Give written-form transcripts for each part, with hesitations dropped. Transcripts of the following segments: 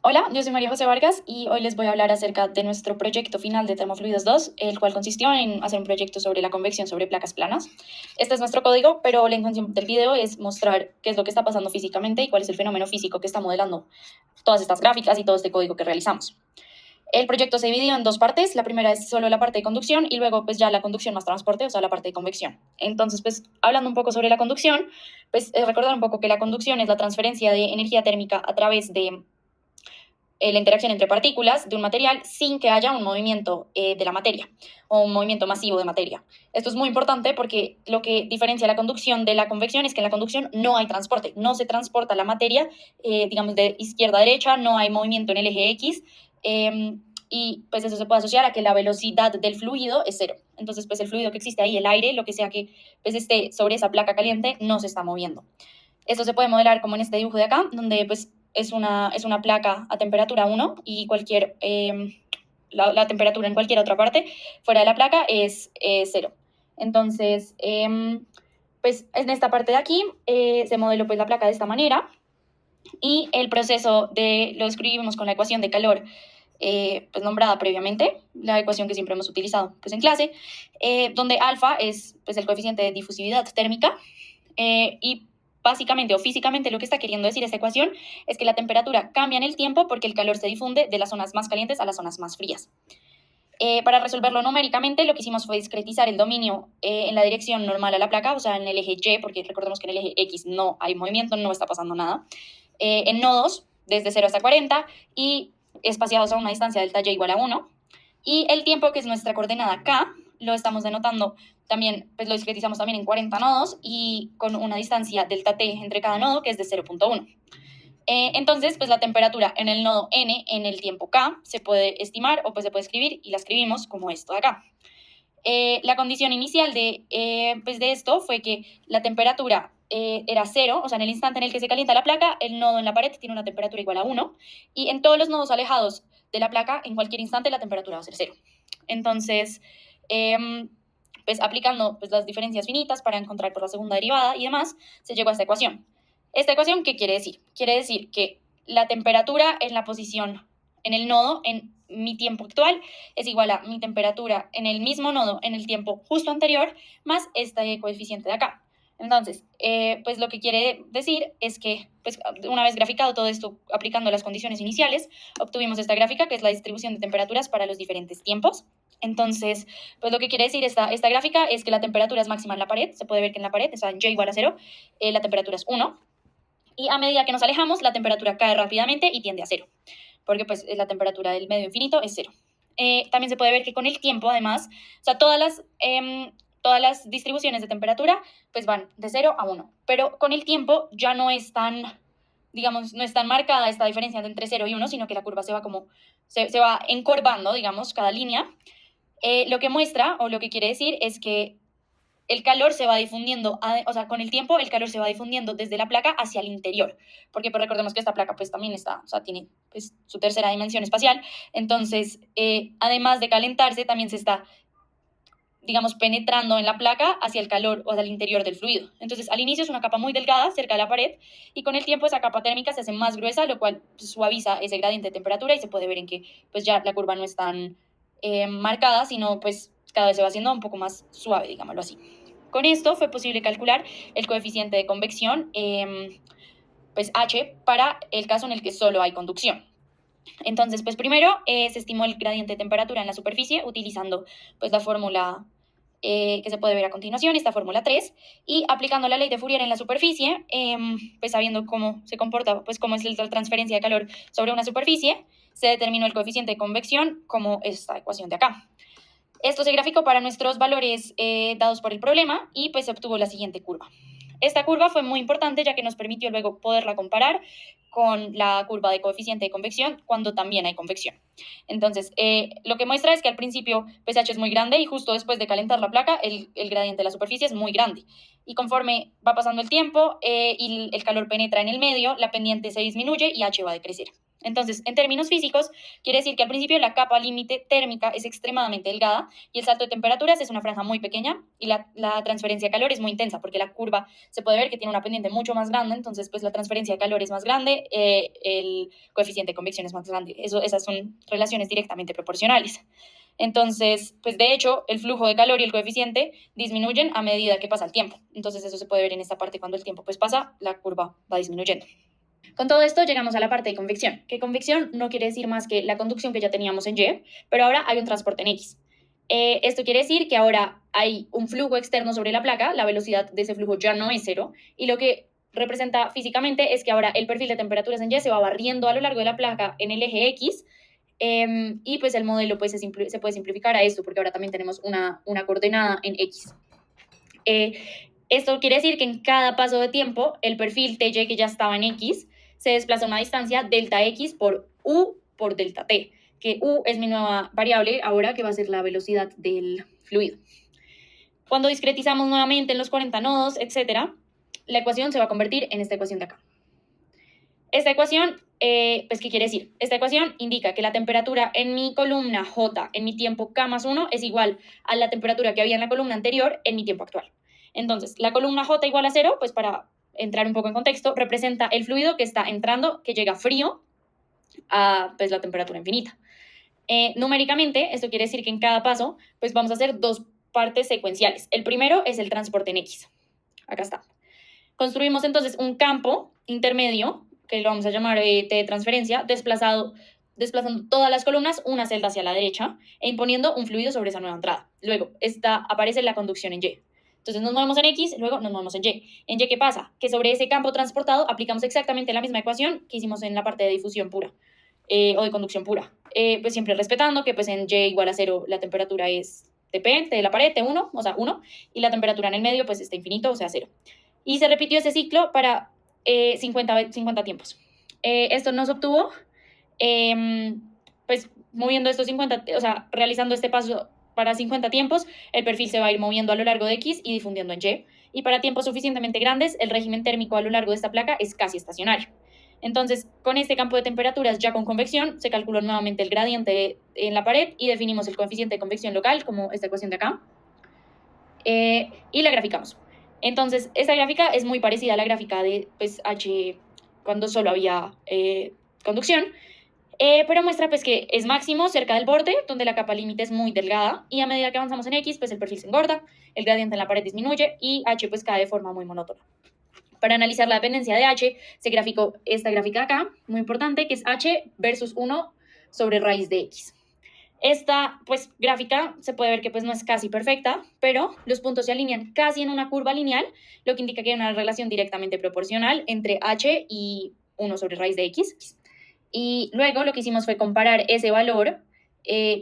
Hola, yo soy María José Vargas y hoy les voy a hablar acerca de nuestro proyecto final de Termofluidos 2, el cual consistió en hacer un proyecto sobre la convección sobre placas planas. Este es nuestro código, pero la intención del video es mostrar qué es lo que está pasando físicamente y cuál es el fenómeno físico que está modelando todas estas gráficas y todo este código que realizamos. El proyecto se dividió en dos partes. La primera es solo la parte de conducción y luego pues ya la conducción más transporte, o sea, la parte de convección. Entonces, pues hablando un poco sobre la conducción, pues recordar un poco que la conducción es la transferencia de energía térmica a través de la interacción entre partículas de un material sin que haya un movimiento de la materia o un movimiento masivo de materia. Esto es muy importante porque lo que diferencia la conducción de la convección es que en la conducción no hay transporte, no se transporta la materia, digamos, de izquierda a derecha, no hay movimiento en el eje X, y pues eso se puede asociar a que la velocidad del fluido es cero. Entonces, pues el fluido que existe ahí, el aire, lo que sea que pues esté sobre esa placa caliente, no se está moviendo. Esto se puede modelar como en este dibujo de acá, donde pues es una placa a temperatura 1 y la temperatura en cualquier otra parte fuera de la placa es 0. Entonces, pues en esta parte de aquí se modeló pues la placa de esta manera y el proceso lo escribimos con la ecuación de calor pues nombrada previamente, la ecuación que siempre hemos utilizado pues en clase, donde alfa es pues el coeficiente de difusividad térmica y básicamente o físicamente lo que está queriendo decir esta ecuación es que la temperatura cambia en el tiempo porque el calor se difunde de las zonas más calientes a las zonas más frías. Para resolverlo numéricamente, lo que hicimos fue discretizar el dominio en la dirección normal a la placa, o sea, en el eje Y, porque recordemos que en el eje X no hay movimiento, no está pasando nada, en nodos desde 0 hasta 40 y espaciados a una distancia delta Y igual a 1. Y el tiempo, que es nuestra coordenada K, lo estamos denotando también, pues lo discretizamos también en 40 nodos y con una distancia delta T entre cada nodo, que es de 0.1. Entonces, pues la temperatura en el nodo N en el tiempo K se puede estimar o pues se puede escribir y la escribimos como esto de acá. La condición inicial pues de esto fue que la temperatura era 0, o sea, en el instante en el que se calienta la placa, el nodo en la pared tiene una temperatura igual a 1 y en todos los nodos alejados de la placa, en cualquier instante la temperatura va a ser 0. Entonces, pues aplicando pues, las diferencias finitas para encontrar por la segunda derivada y demás, se llegó a esta ecuación. ¿Esta ecuación qué quiere decir? Quiere decir que la temperatura en la posición en el nodo en mi tiempo actual es igual a mi temperatura en el mismo nodo en el tiempo justo anterior más este coeficiente de acá. Entonces, pues lo que quiere decir es que pues, una vez graficado todo esto aplicando las condiciones iniciales, obtuvimos esta gráfica que es la distribución de temperaturas para los diferentes tiempos. Entonces, pues lo que quiere decir esta gráfica es que la temperatura es máxima en la pared, se puede ver que en la pared, o sea, Y igual a 0, la temperatura es 1, y a medida que nos alejamos, la temperatura cae rápidamente y tiende a 0, porque pues la temperatura del medio infinito es 0. También se puede ver que con el tiempo, además, o sea, todas las distribuciones de temperatura pues van de 0 a 1, pero con el tiempo ya no es tan, digamos, no es tan marcada esta diferencia entre 0 y 1, sino que la curva se va como, se va encorvando, digamos, cada línea. Lo que muestra o lo que quiere decir es que el calor se va difundiendo, o sea, con el tiempo el calor se va difundiendo desde la placa hacia el interior, porque pues recordemos que esta placa pues también está, o sea, tiene pues su tercera dimensión espacial, entonces además de calentarse también se está, digamos, penetrando en la placa hacia el calor o hacia el interior del fluido. Entonces al inicio es una capa muy delgada cerca de la pared y con el tiempo esa capa térmica se hace más gruesa, lo cual pues, suaviza ese gradiente de temperatura y se puede ver en que pues ya la curva no es tan marcada, sino pues cada vez se va haciendo un poco más suave, digámoslo así. Con esto fue posible calcular el coeficiente de convección, pues H, para el caso en el que solo hay conducción. Entonces, pues primero se estimó el gradiente de temperatura en la superficie utilizando pues la fórmula que se puede ver a continuación, esta fórmula 3, y aplicando la ley de Fourier en la superficie, pues sabiendo cómo se comporta, pues cómo es la transferencia de calor sobre una superficie, se determinó el coeficiente de convección como esta ecuación de acá. Esto se graficó para nuestros valores dados por el problema y pues se obtuvo la siguiente curva. Esta curva fue muy importante ya que nos permitió luego poderla comparar con la curva de coeficiente de convección cuando también hay convección. Entonces, lo que muestra es que al principio pH es muy grande y justo después de calentar la placa, el gradiente de la superficie es muy grande. Y conforme va pasando el tiempo y el calor penetra en el medio, la pendiente se disminuye y H va a decrecer. Entonces, en términos físicos, quiere decir que al principio la capa límite térmica es extremadamente delgada y el salto de temperaturas es una franja muy pequeña y la transferencia de calor es muy intensa porque la curva se puede ver que tiene una pendiente mucho más grande, entonces pues la transferencia de calor es más grande, el coeficiente de convección es más grande. Esas son relaciones directamente proporcionales. Entonces, pues de hecho, el flujo de calor y el coeficiente disminuyen a medida que pasa el tiempo. Entonces, eso se puede ver en esta parte cuando el tiempo pues pasa, la curva va disminuyendo. Con todo esto llegamos a la parte de convección, que convección no quiere decir más que la conducción que ya teníamos en Y, pero ahora hay un transporte en X. Esto quiere decir que ahora hay un flujo externo sobre la placa, la velocidad de ese flujo ya no es cero, y lo que representa físicamente es que ahora el perfil de temperaturas en Y se va barriendo a lo largo de la placa en el eje X, y pues el modelo pues, se puede simplificar a esto, porque ahora también tenemos una coordenada en X. Esto quiere decir que en cada paso de tiempo, el perfil TY que ya estaba en X se desplaza a una distancia delta X por U por delta T, que U es mi nueva variable ahora que va a ser la velocidad del fluido. Cuando discretizamos nuevamente en los 40 nodos, etc., la ecuación se va a convertir en esta ecuación de acá. Esta ecuación, pues, ¿qué quiere decir? Esta ecuación indica que la temperatura en mi columna J en mi tiempo K más 1 es igual a la temperatura que había en la columna anterior en mi tiempo actual. Entonces, la columna J igual a 0, pues para entrar un poco en contexto, representa el fluido que está entrando, que llega frío a pues, la temperatura infinita. Numéricamente, esto quiere decir que en cada paso, pues vamos a hacer dos partes secuenciales. El primero es el transporte en X. Acá está. Construimos entonces un campo intermedio, que lo vamos a llamar T de transferencia, desplazando todas las columnas una celda hacia la derecha e imponiendo un fluido sobre esa nueva entrada. Luego, aparece la conducción en Y. Entonces nos movemos en X, luego nos movemos en Y. ¿En Y qué pasa? Que sobre ese campo transportado aplicamos exactamente la misma ecuación que hicimos en la parte de difusión pura o de conducción pura. Pues siempre respetando que pues en Y igual a 0 la temperatura es T de la pared, T1, o sea 1, y la temperatura en el medio pues está infinito, o sea 0. Y se repitió ese ciclo para 50 tiempos. Esto nos obtuvo, pues moviendo estos 50, o sea, realizando este paso para 50 tiempos, el perfil se va a ir moviendo a lo largo de X y difundiendo en Y. Y para tiempos suficientemente grandes, el régimen térmico a lo largo de esta placa es casi estacionario. Entonces, con este campo de temperaturas ya con convección, se calculó nuevamente el gradiente en la pared y definimos el coeficiente de convección local, como esta ecuación de acá, y la graficamos. Entonces, esta gráfica es muy parecida a la gráfica de pues, H cuando solo había conducción, pero muestra pues, que es máximo cerca del borde, donde la capa límite es muy delgada, y a medida que avanzamos en X, pues el perfil se engorda, el gradiente en la pared disminuye y H pues, cae de forma muy monótona. Para analizar la dependencia de H, se graficó esta gráfica acá, muy importante, que es H versus 1 sobre raíz de X. Esta pues, gráfica se puede ver que pues, no es casi perfecta, pero los puntos se alinean casi en una curva lineal, lo que indica que hay una relación directamente proporcional entre H y 1 sobre raíz de X. Y luego lo que hicimos fue comparar ese valor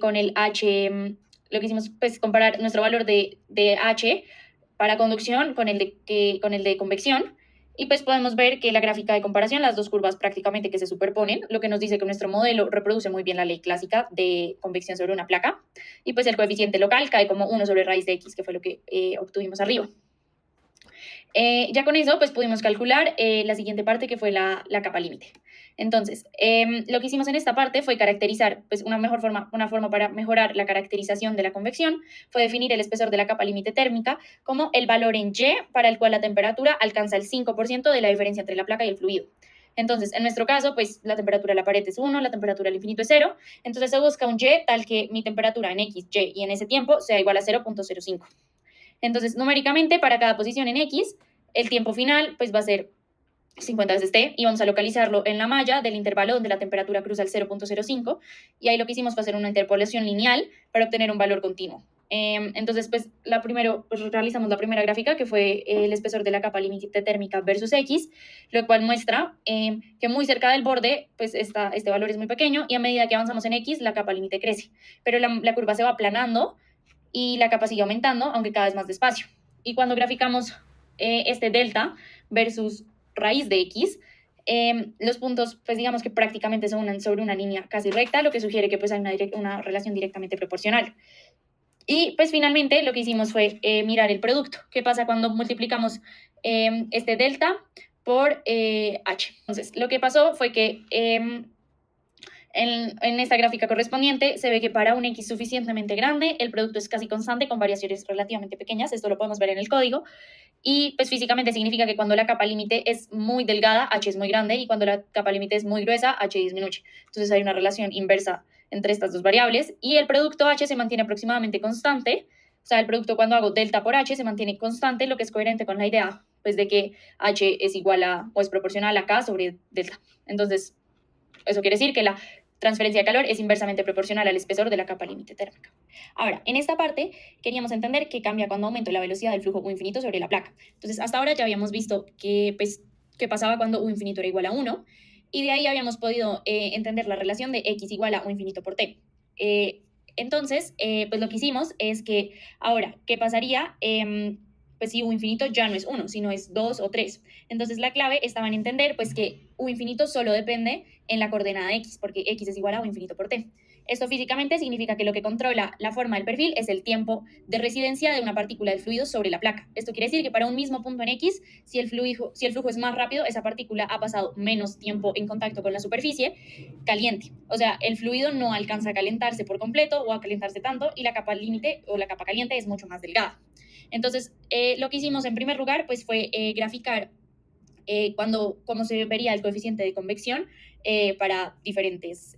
con el H, lo que hicimos pues comparar nuestro valor de H para conducción con el de convección. Y pues podemos ver que la gráfica de comparación, las dos curvas prácticamente que se superponen, lo que nos dice que nuestro modelo reproduce muy bien la ley clásica de convección sobre una placa. Y pues el coeficiente local cae como 1 sobre raíz de X, que fue lo que obtuvimos arriba. Ya con eso, pues pudimos calcular la siguiente parte, que fue la capa límite. Entonces, lo que hicimos en esta parte fue caracterizar, pues una forma para mejorar la caracterización de la convección fue definir el espesor de la capa límite térmica como el valor en Y para el cual la temperatura alcanza el 5% de la diferencia entre la placa y el fluido. Entonces, en nuestro caso, pues la temperatura de la pared es 1, la temperatura al infinito es 0, entonces se busca un Y tal que mi temperatura en X, Y y en ese tiempo sea igual a 0.05. Entonces, numéricamente, para cada posición en X, el tiempo final pues va a ser 50 veces T y vamos a localizarlo en la malla del intervalo donde la temperatura cruza el 0.05 y ahí lo que hicimos fue hacer una interpolación lineal para obtener un valor continuo. Entonces, pues, realizamos la primera gráfica que fue el espesor de la capa límite térmica versus X, lo cual muestra que muy cerca del borde, pues este valor es muy pequeño y a medida que avanzamos en X, la capa límite crece, pero la curva se va aplanando y la capa sigue aumentando, aunque cada vez más despacio. Y cuando graficamos este delta versus raíz de X, los puntos, pues digamos que prácticamente se unen sobre una línea casi recta, lo que sugiere que pues hay una relación directamente proporcional. Y pues finalmente lo que hicimos fue mirar el producto. ¿Qué pasa cuando multiplicamos este delta por H? Entonces, lo que pasó fue que En esta gráfica correspondiente se ve que para un X suficientemente grande, el producto es casi constante con variaciones relativamente pequeñas. Esto lo podemos ver en el código. Y pues físicamente significa que cuando la capa límite es muy delgada, H es muy grande, y cuando la capa límite es muy gruesa, H disminuye. Entonces hay una relación inversa entre estas dos variables y el producto H se mantiene aproximadamente constante. O sea, el producto cuando hago delta por H se mantiene constante, lo que es coherente con la idea pues, de que H es igual a o es proporcional a K sobre delta. Entonces, eso quiere decir que la transferencia de calor es inversamente proporcional al espesor de la capa límite térmica. Ahora, en esta parte queríamos entender qué cambia cuando aumento la velocidad del flujo U infinito sobre la placa. Entonces, hasta ahora ya habíamos visto qué pasaba cuando U infinito era igual a 1, y de ahí habíamos podido entender la relación de X igual a U infinito por T. Pues lo que hicimos es que ahora, ¿qué pasaría? Pues si U infinito ya no es 1, sino es 2 o 3. Entonces la clave estaba en entender pues que U infinito solo depende en la coordenada X, porque X es igual a U infinito por T. Esto físicamente significa que lo que controla la forma del perfil es el tiempo de residencia de una partícula de fluido sobre la placa. Esto quiere decir que para un mismo punto en X, si el flujo es más rápido, esa partícula ha pasado menos tiempo en contacto con la superficie caliente. O sea, el fluido no alcanza a calentarse por completo o a calentarse tanto, y la capa límite o la capa caliente es mucho más delgada. Entonces, lo que hicimos en primer lugar pues, fue graficar cómo se vería el coeficiente de convección para diferentes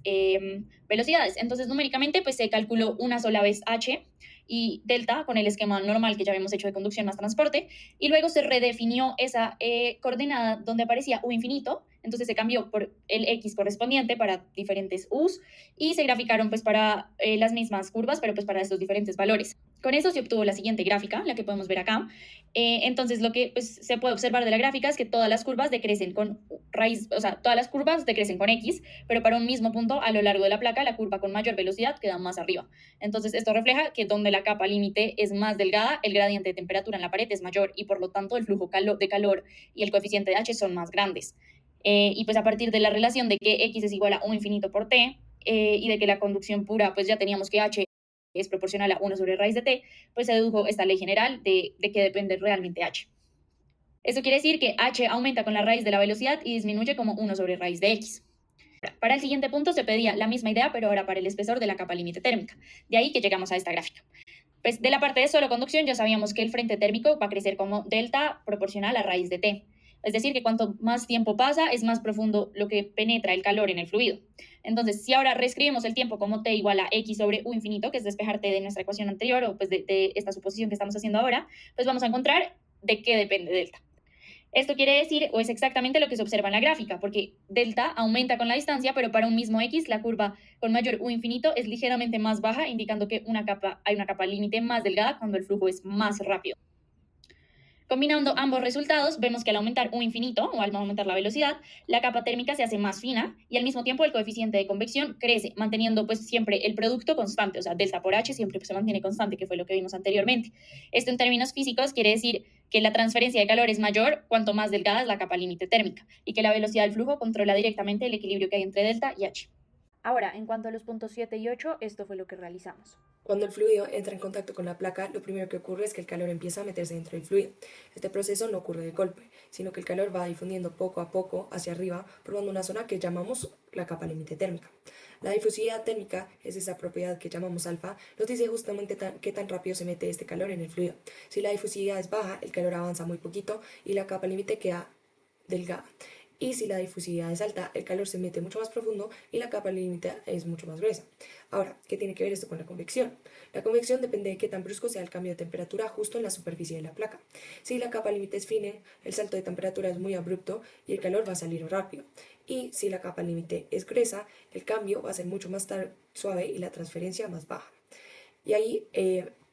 velocidades. Entonces, numéricamente, pues se calculó una sola vez H y delta con el esquema normal que ya habíamos hecho de conducción más transporte, y luego se redefinió esa coordenada donde aparecía U infinito. Entonces se cambió por el X correspondiente para diferentes U's y se graficaron pues para las mismas curvas, pero pues para estos diferentes valores. Con eso se obtuvo la siguiente gráfica, la que podemos ver acá. Entonces lo que pues, se puede observar de la gráfica es que todas las curvas decrecen con raíz, o sea, todas las curvas decrecen con X, pero para un mismo punto a lo largo de la placa, la curva con mayor velocidad queda más arriba. Entonces esto refleja que donde la capa límite es más delgada, el gradiente de temperatura en la pared es mayor y por lo tanto el flujo de calor y el coeficiente de H son más grandes. Y pues a partir de la relación de que X es igual a U infinito por T y de que la conducción pura, pues ya teníamos que H es proporcional a 1 sobre raíz de T, pues se dedujo esta ley general de que depende realmente H. Esto quiere decir que H aumenta con la raíz de la velocidad y disminuye como 1 sobre raíz de X. Para el siguiente punto se pedía la misma idea, pero ahora para el espesor de la capa límite térmica. De ahí que llegamos a esta gráfica. Pues de la parte de solo conducción ya sabíamos que el frente térmico va a crecer como delta proporcional a raíz de T. Es decir, que cuanto más tiempo pasa, es más profundo lo que penetra el calor en el fluido. Entonces, si ahora reescribimos el tiempo como T igual a X sobre U infinito, que es despejar T de nuestra ecuación anterior o pues de esta suposición que estamos haciendo ahora, pues vamos a encontrar de qué depende delta. Esto quiere decir, o es exactamente lo que se observa en la gráfica, porque delta aumenta con la distancia, pero para un mismo X, la curva con mayor U infinito es ligeramente más baja, indicando que hay una capa límite más delgada cuando el flujo es más rápido. Combinando ambos resultados, vemos que al aumentar U infinito, o al aumentar la velocidad, la capa térmica se hace más fina y al mismo tiempo el coeficiente de convección crece, manteniendo pues siempre el producto constante, o sea, delta por H siempre se mantiene constante, que fue lo que vimos anteriormente. Esto en términos físicos quiere decir que la transferencia de calor es mayor cuanto más delgada es la capa límite térmica y que la velocidad del flujo controla directamente el equilibrio que hay entre delta y H. Ahora, en cuanto a los puntos 7 y 8, esto fue lo que realizamos. Cuando el fluido entra en contacto con la placa, lo primero que ocurre es que el calor empieza a meterse dentro del fluido. Este proceso no ocurre de golpe, sino que el calor va difundiendo poco a poco hacia arriba, formando una zona que llamamos la capa límite térmica. La difusividad térmica es esa propiedad que llamamos alfa, nos dice justamente qué tan rápido se mete este calor en el fluido. Si la difusividad es baja, el calor avanza muy poquito y la capa límite queda delgada. Y si la difusividad es alta, el calor se mete mucho más profundo y la capa límite es mucho más gruesa. Ahora, ¿qué tiene que ver esto con la convección? La convección depende de qué tan brusco sea el cambio de temperatura justo en la superficie de la placa. Si la capa límite es fina, el salto de temperatura es muy abrupto y el calor va a salir rápido. Y si la capa límite es gruesa, el cambio va a ser mucho más suave y la transferencia más baja. Y ahí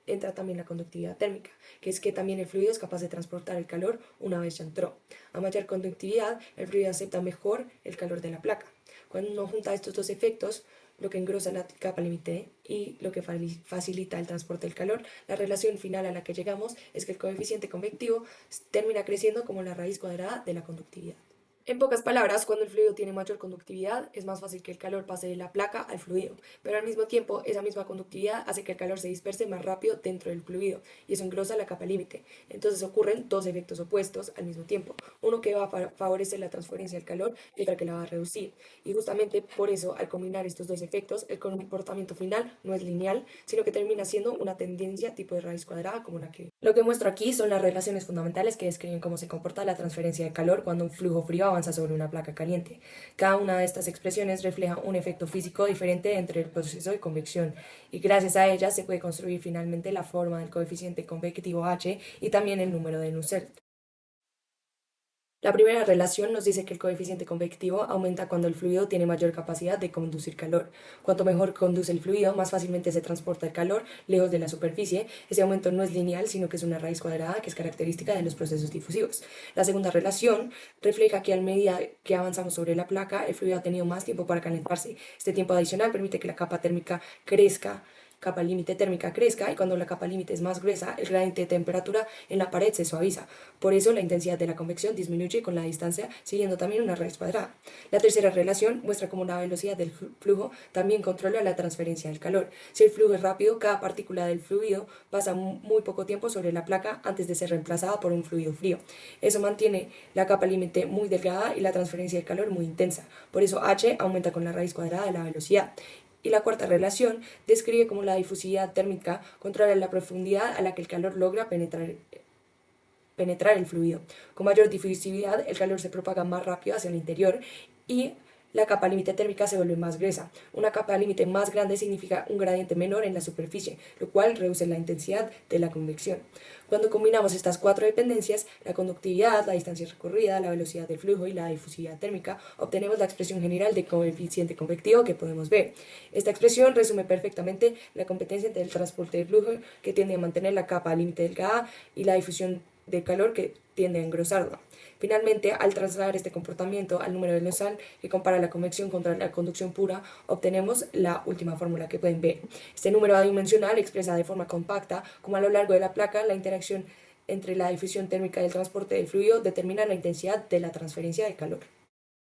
entra también la conductividad térmica, que es que también el fluido es capaz de transportar el calor una vez ya entró. A mayor conductividad, el fluido acepta mejor el calor de la placa. Cuando uno junta estos dos efectos, lo que engrosa la capa límite y lo que facilita el transporte del calor, la relación final a la que llegamos es que el coeficiente convectivo termina creciendo como la raíz cuadrada de la conductividad. En pocas palabras, cuando el fluido tiene mayor conductividad, es más fácil que el calor pase de la placa al fluido, pero al mismo tiempo esa misma conductividad hace que el calor se disperse más rápido dentro del fluido y eso engrosa la capa límite. Entonces ocurren dos efectos opuestos al mismo tiempo, uno que va a favorecer la transferencia del calor y otro que la va a reducir. Y justamente por eso, al combinar estos dos efectos, el comportamiento final no es lineal, sino que termina siendo una tendencia tipo de raíz cuadrada como la que... Lo que muestro aquí son las relaciones fundamentales que describen cómo se comporta la transferencia de calor cuando un flujo frío avanza sobre una placa caliente. Cada una de estas expresiones refleja un efecto físico diferente entre el proceso de convección y gracias a ellas se puede construir finalmente la forma del coeficiente convectivo H y también el número de Nusselt. La primera relación nos dice que el coeficiente convectivo aumenta cuando el fluido tiene mayor capacidad de conducir calor. Cuanto mejor conduce el fluido, más fácilmente se transporta el calor lejos de la superficie. Ese aumento no es lineal, sino que es una raíz cuadrada que es característica de los procesos difusivos. La segunda relación refleja que a medida que avanzamos sobre la placa, el fluido ha tenido más tiempo para calentarse. Este tiempo adicional permite que la capa térmica crezca, capa límite térmica crezca y cuando la capa límite es más gruesa, el gradiente de temperatura en la pared se suaviza. Por eso la intensidad de la convección disminuye con la distancia, siguiendo también una raíz cuadrada. La tercera relación muestra cómo la velocidad del flujo también controla la transferencia del calor. Si el flujo es rápido, cada partícula del fluido pasa muy poco tiempo sobre la placa antes de ser reemplazada por un fluido frío. Eso mantiene la capa límite muy delgada y la transferencia del calor muy intensa. Por eso H aumenta con la raíz cuadrada de la velocidad. Y la cuarta relación describe cómo la difusividad térmica controla la profundidad a la que el calor logra penetrar el fluido. Con mayor difusividad, el calor se propaga más rápido hacia el interior y la capa límite térmica se vuelve más gruesa. Una capa límite más grande significa un gradiente menor en la superficie, lo cual reduce la intensidad de la convección. Cuando combinamos estas cuatro dependencias, la conductividad, la distancia recorrida, la velocidad del flujo y la difusividad térmica, obtenemos la expresión general de coeficiente convectivo que podemos ver. Esta expresión resume perfectamente la competencia entre el transporte de flujo, que tiende a mantener la capa límite delgada, y la difusión de calor, que tiende a engrosarla. Finalmente, al trasladar este comportamiento al número de Nusselt, que compara la convección contra la conducción pura, obtenemos la última fórmula que pueden ver. Este número adimensional expresa de forma compacta cómo a lo largo de la placa la interacción entre la difusión térmica y el transporte del fluido determina la intensidad de la transferencia de calor.